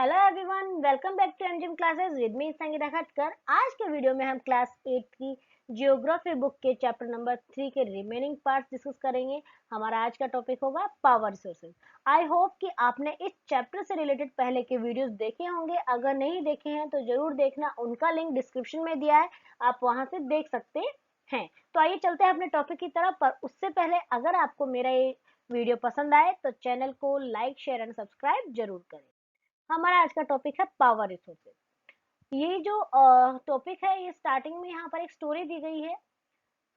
Hello everyone, welcome back to एमजिम classes with me Sangeeta Khatkar. आज के वीडियो में हम क्लास 8 की जियोग्राफी बुक के चैप्टर नंबर 3 के रिमेनिंग पार्ट्स डिस्कस करेंगे। हमारा आज का टॉपिक होगा पावर रिसोर्सेज। आई होप कि आपने इस चैप्टर से रिलेटेड पहले के वीडियोस देखे होंगे। अगर नहीं देखे हैं तो जरूर देखना, उनका लिंक डिस्क्रिप्शन में दिया है, आप वहां से देख सकते हैं। तो आइए चलते हैं अपने टॉपिक की तरफ। पर उससे पहले अगर आपको मेरा ये वीडियो पसंद आए तो चैनल को लाइक, शेयर एंड सब्सक्राइब जरूर करें। हमारा आज का टॉपिक है पावर रिसोर्सेज। ये जो टॉपिक है, ये स्टार्टिंग में यहाँ पर एक स्टोरी दी गई है।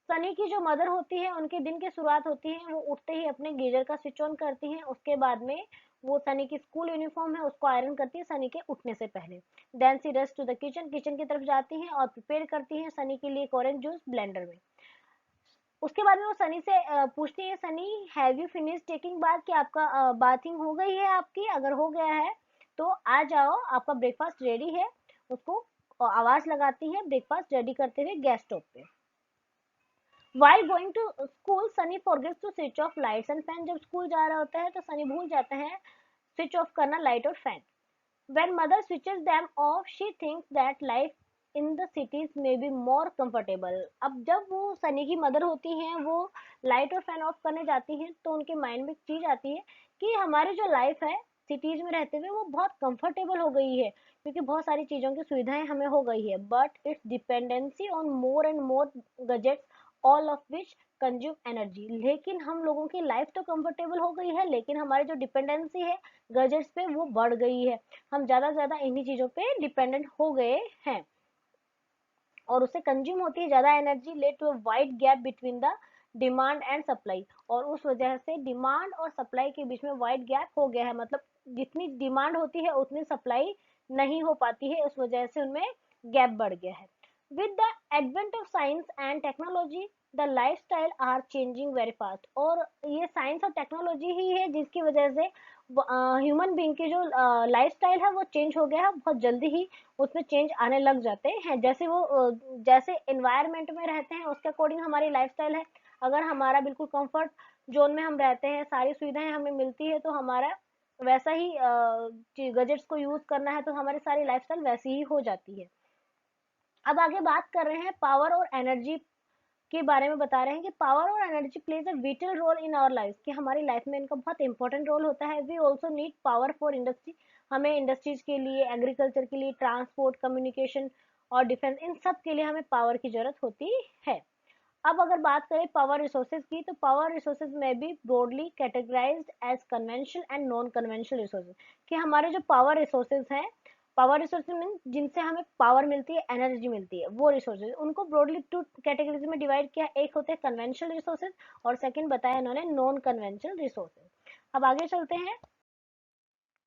सनी की जो मदर होती है, उनके दिन की शुरुआत होती है, वो उठते ही अपने गीजर का स्विच ऑन करती हैं। उसके बाद में वो सनी की स्कूल यूनिफॉर्म है उसको आयरन करती है सनी के उठने से पहले। Then she rush to the kitchen, kitchen की तरफ जाती हैं और प्रिपेयर करती हैं सनी के लिए एक ऑरेंज जूस ब्लेंडर में। उसके बाद में वो सनी से पूछती है, Sunny have you finish taking bath, कि आपका बाथिंग हो गई है आपकी? अगर हो गया है तो आ जाओ, आपका ब्रेकफास्ट रेडी है। उसको आवाज लगाती है ब्रेकफास्ट रेडी करते हुए गैस स्टोव पे। While going to school, Sunny forgets to switch off lights and fan। जब स्कूल जा रहा होता है तो सनी भूल जाता है स्विच ऑफ करना लाइट और fan. When mother switches them off, she thinks that life in the cities may be more comfortable। अब जब वो सनी की मदर होती हैं, वो लाइट और फैन ऑफ करने जाती हैं तो उनके माइंड में एक चीज आती है कि हमारी जो लाइफ है सिटीज में रहते हुए वो बहुत कंफर्टेबल हो गई है, क्योंकि बहुत सारी चीजों की सुविधाएं हमें हो गई है। But it's dependency on more and more gadgets, all of which consume energy. लेकिन हम लोगों की लाइफ तो कंफर्टेबल हो गई है, लेकिन हमारी जो डिपेंडेंसी है गजेट्स पे वो बढ़ गई है। हम ज्यादा से ज्यादा इन्हीं चीजों पे डिपेंडेंट हो गए हैं और उससे कंज्यूम होती है ज्यादा energy. Led to a wide gap between the demand and supply. और उस वजह से डिमांड और सप्लाई के बीच में वाइड गैप हो गया है, मतलब जितनी डिमांड होती है उतनी सप्लाई नहीं हो पाती है, उस वजह से उनमें गैप बढ़ गया है। With the advent of science and technology, the lifestyle are changing very fast. और ये साइंस और टेक्नोलॉजी ही है जिसकी वजह से ह्यूमन बीइंग की जो लाइफस्टाइल है वो चेंज हो गया है बहुत जल्दी ही। उसमें चेंज आने लग जाते हैं जैसे वो जैसे एनवायरनमेंट में रहते हैं उसके अकॉर्डिंग हमारी लाइफस्टाइल है। अगर हमारा बिल्कुल कंफर्ट जोन में हम रहते हैं, सारी सुविधाएं हमें मिलती है, तो हमारा वैसा ही गजेट्स को यूज करना है तो हमारी सारी लाइफस्टाइल वैसी ही हो जाती है। अब आगे बात कर रहे हैं पावर और एनर्जी के बारे में। बता रहे हैं कि पावर और energy plays a vital role in our life, कि हमारी लाइफ में इनका बहुत इंपॉर्टेंट रोल होता है। We also need power for industry. हमें इंडस्ट्रीज के लिए, एग्रीकल्चर के लिए, ट्रांसपोर्ट, कम्युनिकेशन और डिफेंस, इन सब के लिए हमें पावर की जरूरत होती है। अब अगर बात करें पावर रिसोर्सेज की, तो पावर रिसोर्सेज में भी broadly categorised as conventional and non conventional resources. कि हमारे जो पावर रिसोर्सेज हैं, पावर रिसोर्सेज मीन जिनसे हमें पावर मिलती है, एनर्जी मिलती है, वो रिसोर्सेज, उनको ब्रॉडली टू कैटेगरीज में डिवाइड किया। एक होते हैं कन्वेंशनल रिसोर्सेज और सेकंड बताया इन्होंने नॉन कन्वेंशनल रिसोर्सेज। अब आगे चलते हैं।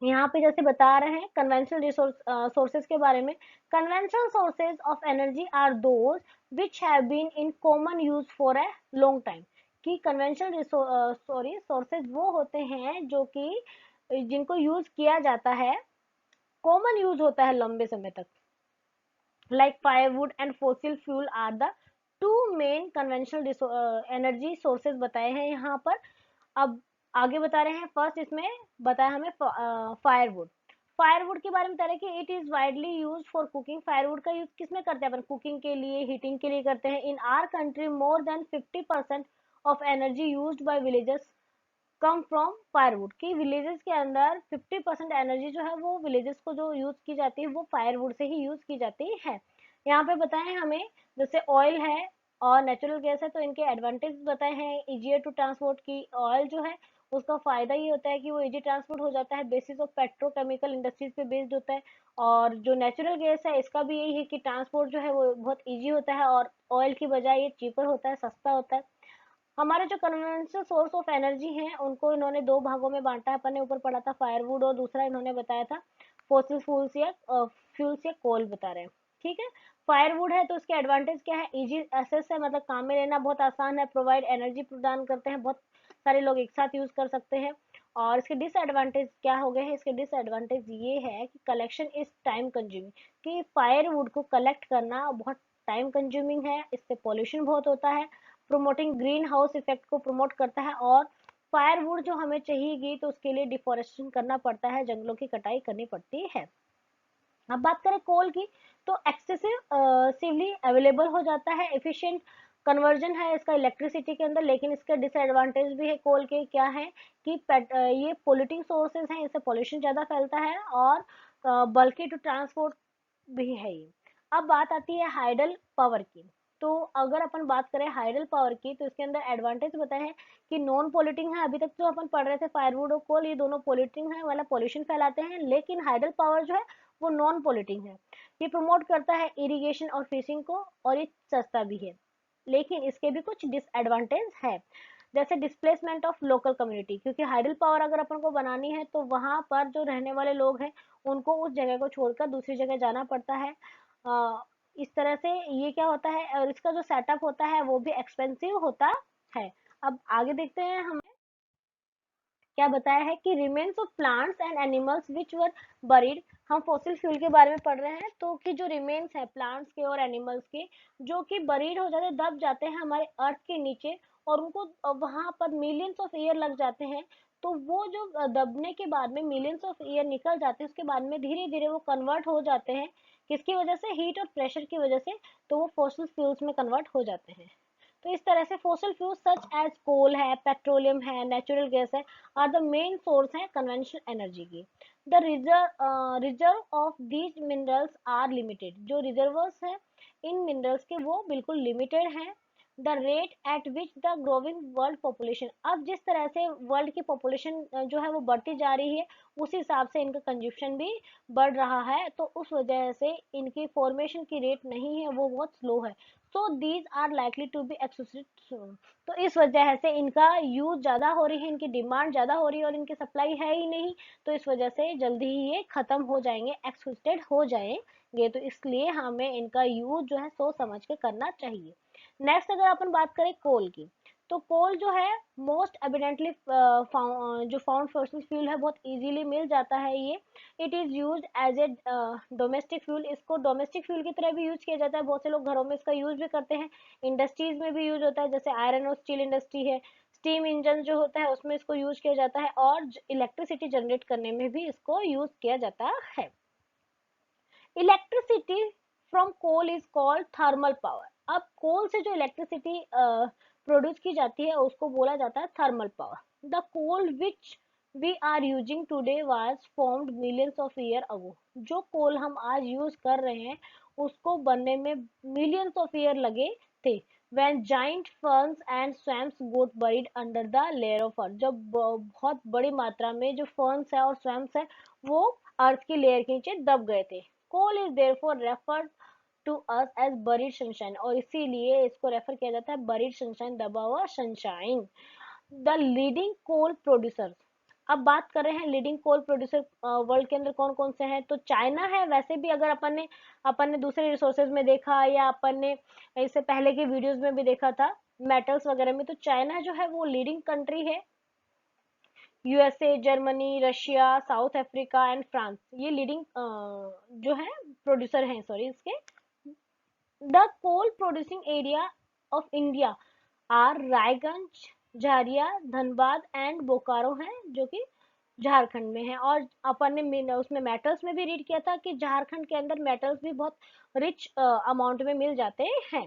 यहाँ पे जैसे बता रहे हैं कन्वेंशनल रिसोर्स सोर्सेज के बारे में। Conventional sources of energy are those which have been in common use for a long time. कि कन्वेंशनल सोर्सेज वो होते हैं जो कि जिनको यूज किया जाता है, कॉमन यूज होता है लंबे समय तक। Like firewood and fossil fuel are the two main conventional energy sources बताए हैं यहाँ पर। अब आगे बता रहे हैं, फर्स्ट इसमें बताया हमें फायरवुड। फायरवुड के बारे में बता रहे हैं कि it is widely use for cooking. Firewood का यूज किसमें करते हैं अपन? कुकिंग के लिए, हीटिंग के लिए करते हैं। इन our country more than 50% of energy used by villagers come from firewood. की विलेजेस के अंदर 50% एनर्जी जो है वो विलेजेस को जो यूज की जाती है वो फायरवुड से ही यूज की जाती है। यहाँ पे बताए हमें जैसे ऑयल है और नेचुरल गैस है, तो इनके एडवांटेज बताए हैं। इजियर टू ट्रांसपोर्ट की ऑयल जो है उसका फायदा ये होता है कि वो इजी ट्रांसपोर्ट हो जाता है, बेसिस ऑफ पेट्रोकेमिकल इंडस्ट्रीज पे बेस्ड होता है। और जो नेचुरल गैस है इसका भी यही है कि ट्रांसपोर्ट जो है वो बहुत इजी होता है और ऑयल की बजाय ये चीपर होता है, सस्ता होता है। हमारे जो कन्वेंशनल सोर्स ऑफ एनर्जी हैं उनको इन्होंने दो भागों में बांटा है। अपन ने ऊपर पढ़ा था फायरवुड, और दूसरा इन्होंने बताया था फॉसिल फ्यूल्स या फ्यूल्स या कोल बता रहे हैं। ठीक है, फायरवुड है तो उसके एडवांटेज क्या है? इजी एक्सेस है, मतलब काम में लेना बहुत आसान है। प्रोवाइड एनर्जी प्रदान करते हैं, बहुत सारे लोग एक साथ यूज कर सकते हैं। और इसके डिसएडवांटेज क्या हो गए हैं? इसके डिसएडवांटेज ये है कि कलेक्शन इज टाइम कंज्यूमिंग। कि फायरवुड को कलेक्ट करना बहुत टाइम कंज्यूमिंग है, इससे पॉल्यूशन बहुत होता है। प्रोमोटिंग ग्रीन हाउस इफेक्ट को प्रमोट करता है और फायरवुड जो हमें चाहिएगी तो उसके लिए डिफोरेस्टेशन करना पड़ता है, जंगलों की कटाई करनी पड़ती है। अब बात करें कोल की, तो एक्सेसिवली अवेलेबल हो जाता है, एफिशिएंट कन्वर्जन है इसका इलेक्ट्रिसिटी के अंदर, लेकिन इसके डिसएडवांटेज भी है कोल के, क्या है कि ये पोल्यूटिंग सोर्सेज हैं, इससे पोल्यूशन ज़्यादा फैलता है, और बल्कि टू ट्रांसपोर्ट भी है ये। अब बात आती है हाइडल पावर की, तो अगर अपन बात करें हाइडल पावर की, तो इसके अंदर एडवांटेज बताए हैं कि नॉन पोल्यूटिंग है। अभी तक जो अपन पढ़ रहे थे फायरवुड और कोल, ये दोनों पोल्यूटिंग है, वाला पोल्यूशन फैलाते हैं, लेकिन हाइडल पावर जो है वो नॉन पोल्यूटिंग है। ये प्रमोट करता है इरिगेशन और फिशिंग को, और ये सस्ता भी है, लेकिन इसके भी कुछ डिसएडवांटेज है, जैसे डिस्प्लेसमेंट ऑफ लोकल कम्युनिटी, क्योंकि हाइडल पावर अगर अपन को बनानी है तो वहां पर जो रहने वाले लोग हैं उनको उस जगह को छोड़कर दूसरी जगह जाना पड़ता है। इस तरह से ये क्या होता है, और इसका जो सेटअप होता है वो भी एक्सपेंसिव होता है। अब आगे देखते हैं हम क्या बताया है कि remains of plants and animals which were buried. हम फॉसिल फ्यूल के बारे में पढ़ रहे हैं, तो कि जो रिमेन्स है प्लांट्स के और एनिमल्स के, जो कि बरीड हो जाते हैं, दब जाते हैं हमारे अर्थ के नीचे, और उनको वहां पर मिलियंस ऑफ ईयर लग जाते हैं, तो वो जो दबने के बाद में मिलियंस ऑफ ईयर निकल जाते हैं, उसके बाद में धीरे धीरे वो कन्वर्ट हो जाते हैं, किसकी वजह से, हीट और प्रेशर की वजह से, तो वो फॉसिल फ्यूल्स में कन्वर्ट हो जाते हैं। तो इस तरह से fossil fuels such as coal है, पेट्रोलियम है, नेचुरल गैस है, आर द मेन सोर्स है कन्वेंशनल एनर्जी की। The reserve of these minerals are limited, जो रिजर्वर्स है इन मिनरल्स के वो बिल्कुल लिमिटेड हैं। The rate at which the growing world population, अब जिस तरह से वर्ल्ड की पॉपुलेशन जो है वो बढ़ती जा रही है, उस हिसाब से इनका कंजप्शन भी बढ़ रहा है, तो उस वजह से इनकी फॉर्मेशन की रेट नहीं है, वो बहुत स्लो है। So these are likely to be exhausted soon, तो इस वजह से इनका यूज ज्यादा हो रही है, इनकी डिमांड ज्यादा हो रही है, और इनकी सप्लाई है ही नहीं, तो इस वजह से जल्दी ही ये खत्म हो जाएंगे, एक्सोसिएटेड हो जाएंगे, तो इसलिए हमें इनका यूज जो है सोच समझ के करना चाहिए। नेक्स्ट अगर अपन बात करें कोल की, तो कोल जो है मोस्ट एविडेंटली जो फाउंड फॉसिल फ्यूल है, बहुत इजीली मिल जाता है ये। It is use as a domestic fuel, इसको डोमेस्टिक फ्यूल की तरह भी यूज किया जाता है, बहुत से लोग घरों में इसका यूज भी करते हैं। इंडस्ट्रीज में भी यूज होता है, जैसे आयरन और स्टील इंडस्ट्री है, स्टीम इंजन जो होता है उसमें इसको यूज किया जाता है, और इलेक्ट्रिसिटी जनरेट करने में भी इसको यूज किया जाता है। Electricity from coal is called thermal power. अब कोल से जो इलेक्ट्रिसिटी प्रोड्यूस की जाती है उसको बोला जाता है thermal power. The coal which we are using today was formed millions of year ago, जो कोल हम आज यूज कर रहे हैं उसको बनने में मिलियंस ऑफ ईयर लगे थे। when giant ferns and swamps got buried under the layer of earth, जब बहुत बड़ी मात्रा में जो ferns है और swamps है वो अर्थ की लेयर के नीचे दब गए थे। Coal is therefore referred to us as buried sunshine, और इसीलिए इसको रेफर किया जाता है buried sunshine, दबा हुआ sunshine. The leading coal producers, अब बात कर रहे हैं लीडिंग कोल प्रोड्यूसर वर्ल्ड के अंदर कौन कौन से हैं, तो चाइना है। वैसे भी अगर अपन ने दूसरे रिसोर्सेज में देखा, या अपन ने इससे पहले के वीडियोस में भी देखा था मेटल्स वगैरह में, तो चाइना जो है वो लीडिंग कंट्री है। USA, Germany, Russia, South Africa and France, ये लीडिंग जो है प्रोड्यूसर हैं, सॉरी इसके। The coal producing area of India are Raiganj, Jharia, Dhanbad and Bokaro हैं, जो कि झारखंड में है। और अपन ने उसमें मेटल्स में भी रीड किया था कि झारखंड के अंदर मेटल्स भी बहुत रिच अमाउंट में मिल जाते हैं।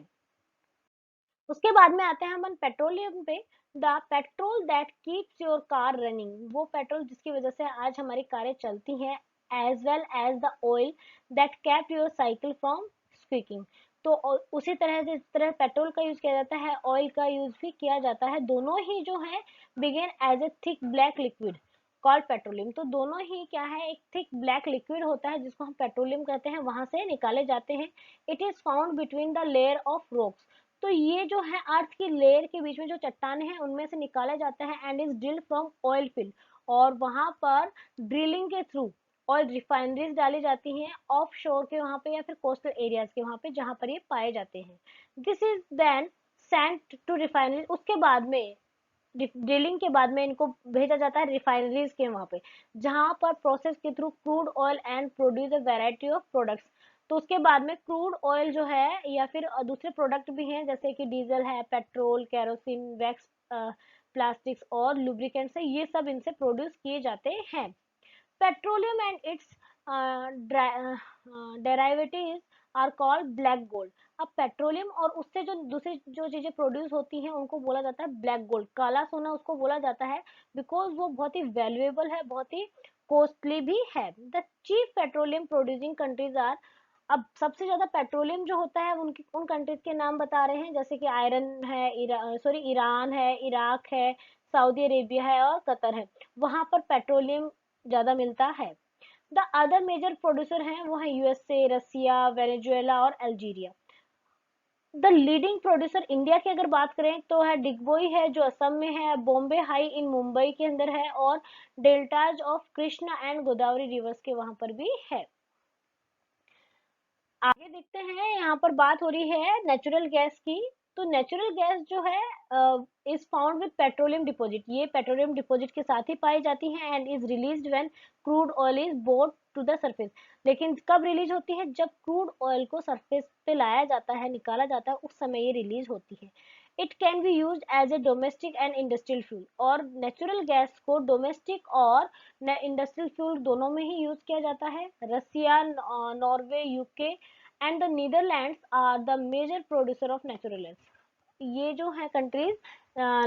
उसके बाद में आते हैं अपन पेट्रोलियम पे। The petrol that keeps your car running, वो पेट्रोल जिसकी वजह से आज हमारी कारें चलती हैं, as well as the oil that kept your cycle from squeaking. तो उसी तरह जिस तरह पेट्रोल का यूज किया जाता है, ऑयल का यूज भी किया जाता है, दोनों ही जो है began as a thick black liquid called petroleum. तो दोनों ही क्या है, एक थिक ब्लैक लिक्विड होता है जिसको हम पेट्रोलियम कहते हैं, वहां से निकाले जाते हैं। It is found between the layer of rocks, तो ये जो है अर्थ की लेयर के बीच में जो चट्टान है उनमें से निकाला जाता है, and is drilled from oil field, और वहां पर ड्रिलिंग के थ्रू ऑयल रिफाइनरीज डाली जाती हैं ऑफ शोर के वहां पे, या फिर कोस्टल एरियाज के वहां पे जहां पर ये पाए जाते हैं। This is then sent to refinery, उसके बाद में ड्रिलिंग के बाद में इनको भेजा जाता है रिफाइनरीज के वहां पे, जहां पर प्रोसेस के through crude oil and produce a variety of products. तो उसके बाद में क्रूड ऑयल जो है, या फिर दूसरे प्रोडक्ट भी हैं, जैसे कि डीजल है, पेट्रोल, केरोसिन, वैक्स प्लास्टिक्स और लुब्रिकेंट्स है, ये सब इनसे प्रोड्यूस किए जाते हैं। Petroleum and its derivatives are called black gold. अब पेट्रोलियम और उससे जो दूसरी जो चीजें प्रोड्यूस होती हैं उनको बोला जाता है ब्लैक गोल्ड, काला सोना उसको बोला जाता है, बिकॉज वो बहुत ही वैल्यूएबल है, बहुत ही कॉस्टली भी है। The chief petroleum producing countries are, अब सबसे ज्यादा पेट्रोलियम जो होता है उनकी उन कंट्रीज के नाम बता रहे हैं, जैसे कि आयरन है, ईरान है, इराक है, सऊदी अरेबिया है और कतर है, वहां पर पेट्रोलियम ज्यादा मिलता है। द अदर मेजर प्रोड्यूसर हैं वो है यूएसए, रसिया, वेनेजुएला और Algeria. The leading producer India की अगर बात करें तो है डिगबोई है जो असम में है, बॉम्बे हाई इन मुंबई के अंदर है, और deltas of Krishna and Godavari reverse के वहां पर भी है। आगे देखते हैं, यहाँ पर बात हो रही है नेचुरल गैस की। तो नेचुरल गैस जो है is found with petroleum deposit, ये पेट्रोलियम डिपॉजिट के साथ ही पाई जाती है, and is released when crude oil is bored to the surface. लेकिन कब रिलीज होती है? जब क्रूड ऑयल को सरफेस पे लाया जाता है, निकाला जाता है, उस समय ये रिलीज होती है। It can be use as a domestic and industrial fuel, और नेचुरल गैस को डोमेस्टिक और इंडस्ट्रियल फ्यूल दोनों में ही यूज किया जाता है। Russia, Norway, UK and the Netherlands are the major producer of natural gas. ये जो है कंट्रीज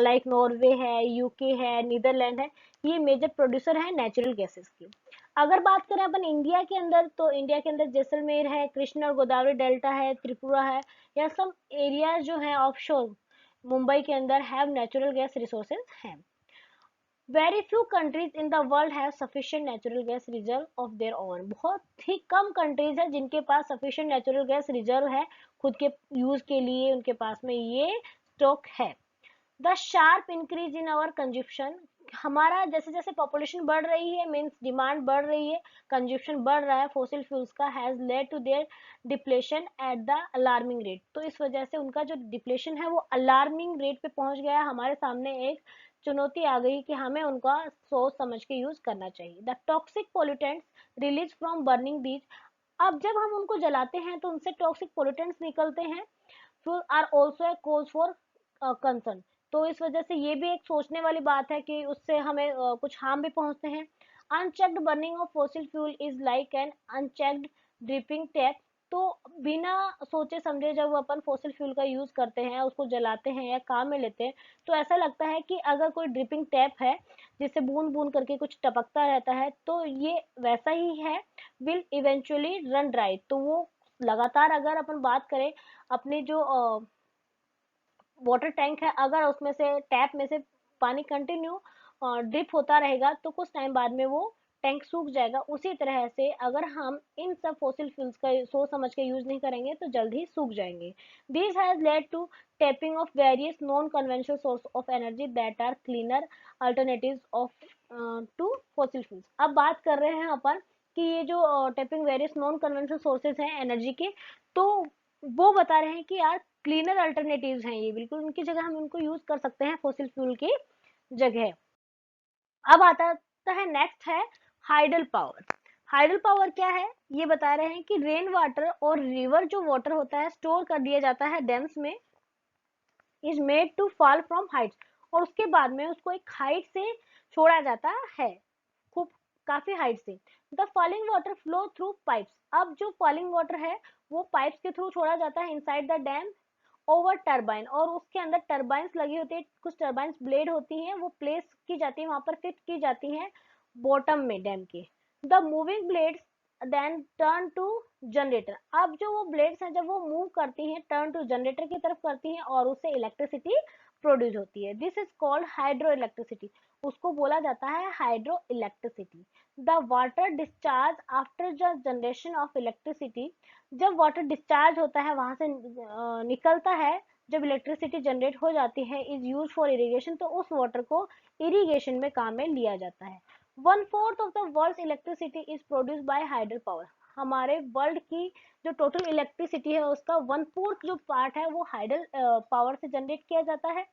लाइक नॉर्वे है, यूके है, नीदरलैंड है, ये मेजर प्रोड्यूसर है नेचुरल गैसेस की। अगर बात करें अपन इंडिया के अंदर, तो इंडिया के अंदर जैसलमेर है, कृष्णा और गोदावरी डेल्टा है, त्रिपुरा है, या सब एरियाज जो है ऑफशोर मुंबई के अंदर हैव नेचुरल गैस रिसोर्सेज हैं। Very few countries in the world have sufficient natural gas reserve of their own, बहुत ही कम कंट्रीज है जिनके पास सफिशिएंट नेचुरल गैस रिजर्व है खुद के यूज के लिए, उनके पास में ये स्टॉक है। The sharp increase in our consumption, हमारा जैसे जैसे पॉपुलेशन बढ़ रही है, मीन्स डिमांड बढ़ रही है, कंजप्शन बढ़ रहा है फॉसिल फ्यूल्स का, has led to their depletion at the alarming rate. तो इस वजह से उनका जो डिप्लेशन है वो अलार्मिंग रेट पे पहुंच गया, हमारे सामने एक चुनौती आ गई कि हमें उनका सोच समझ के यूज करना चाहिए। The toxic pollutants release from burning these, अब जब हम उनको जलाते हैं तो उनसे टॉक्सिक पोल्यूटेंट्स निकलते हैं, fuel are also a cause for concern. तो इस वजह से ये भी एक सोचने वाली बात है कि उससे हमें कुछ हार्म भी पहुंचते हैं। Unchecked burning of fossil fuel is like an unchecked dripping tap, तो बिना सोचे समझे जब अपन फॉसिल फ्यूल का यूज करते हैं, उसको जलाते हैं या काम में लेते हैं, तो ऐसा लगता है कि अगर कोई ड्रिपिंग टैप है जिससे बूंद बूंद करके कुछ टपकता रहता है, तो ये वैसा ही है, विल इवेंचुअली रन ड्राई। तो वो लगातार, अगर अपन बात करें अपने जो वाटर टैंक है, अगर उसमें से टैप में से पानी कंटिन्यू ड्रिप होता रहेगा तो कुछ टाइम बाद में वो टैंक सूख जाएगा। उसी तरह से अगर हम इन सब फॉसिल फ्यूल्स का सोच समझ के यूज नहीं करेंगे तो जल्द ही सूख जाएंगे। This has led to tapping of various non conventional source of energy that are cleaner alternatives of to fossil fuels. अब बात कर रहे हैं अपन कि ये जो tapping various non conventional sources हैं एनर्जी के, तो वो बता रहे हैं कि यार क्लीनर अल्टरनेटिव्स हैं, ये बिल्कुल उनकी जगह हम इनको यूज कर सकते हैं फॉसिल फ्यूल की जगह। अब आता है नेक्स्ट है हाइडल पावर। हाइडल पावर क्या है? ये बता रहे हैं कि रेन वाटर और रिवर जो वाटर होता है स्टोर कर दिया जाता है डैम्स में, is made to fall from heights, और उसके बाद में उसको एक हाइट से छोड़ा जाता है, खूब काफी हाइट से। The falling water flow through pipes, अब जो फॉलिंग वाटर है वो पाइप्स के थ्रू छोड़ा जाता है inside the dam over turbine, और उसके अंदर टर्बाइंस लगी होती है, कुछ टर्बाइंस ब्लेड होती हैं, वो प्लेस की जाती है, वहां पर फिट की जाती हैं बॉटम में डैम के। The moving blades then turn to generator, अब जो वो ब्लेड्स हैं जब वो मूव करती हैं टर्न टू जनरेटर की तरफ करती हैं और उससे इलेक्ट्रिसिटी प्रोड्यूस होती है। This is called hydro electricity, उसको बोला जाता है hydro electricity. The water discharge after the generation of electricity, जब वाटर डिस्चार्ज होता है वहां से निकलता है, जब इलेक्ट्रिसिटी जनरेट हो जाती है, इज यूज फॉर इरिगेशन, तो उस वाटर को इरिगेशन में काम में लिया जाता है। 1/4 of the world electricity is produce by hydel power, हमारे वर्ल्ड की जो टोटल इलेक्ट्रिसिटी है उसका 1/4 जो पार्ट है वो हाइडल पावर से जनरेट किया जाता है।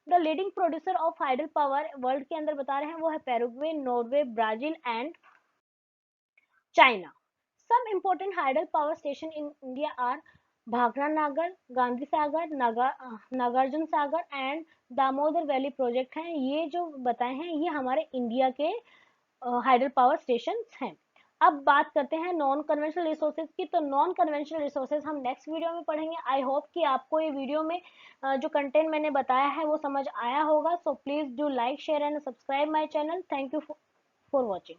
The leading producer of hydel power world के अंदर बता रहे हैं वो है Paraguay, Norway, Brazil and China. Some important hydel power station in India are Bhakra Nagar, Gandhi Sagar, Nagarjun Sagar and Damodar valley project हैं, ये जो बताए हैं ये हमारे इंडिया के हाइडल पावर स्टेशन हैं। अब बात करते हैं नॉन कन्वेंशनल रिसोर्सेज की। तो नॉन कन्वेंशनल रिसोर्सेज हम नेक्स्ट वीडियो में पढ़ेंगे। आई होप कि आपको ये वीडियो में जो कंटेंट मैंने बताया है वो समझ आया होगा। So please do like share and subscribe my channel. Thank you for watching.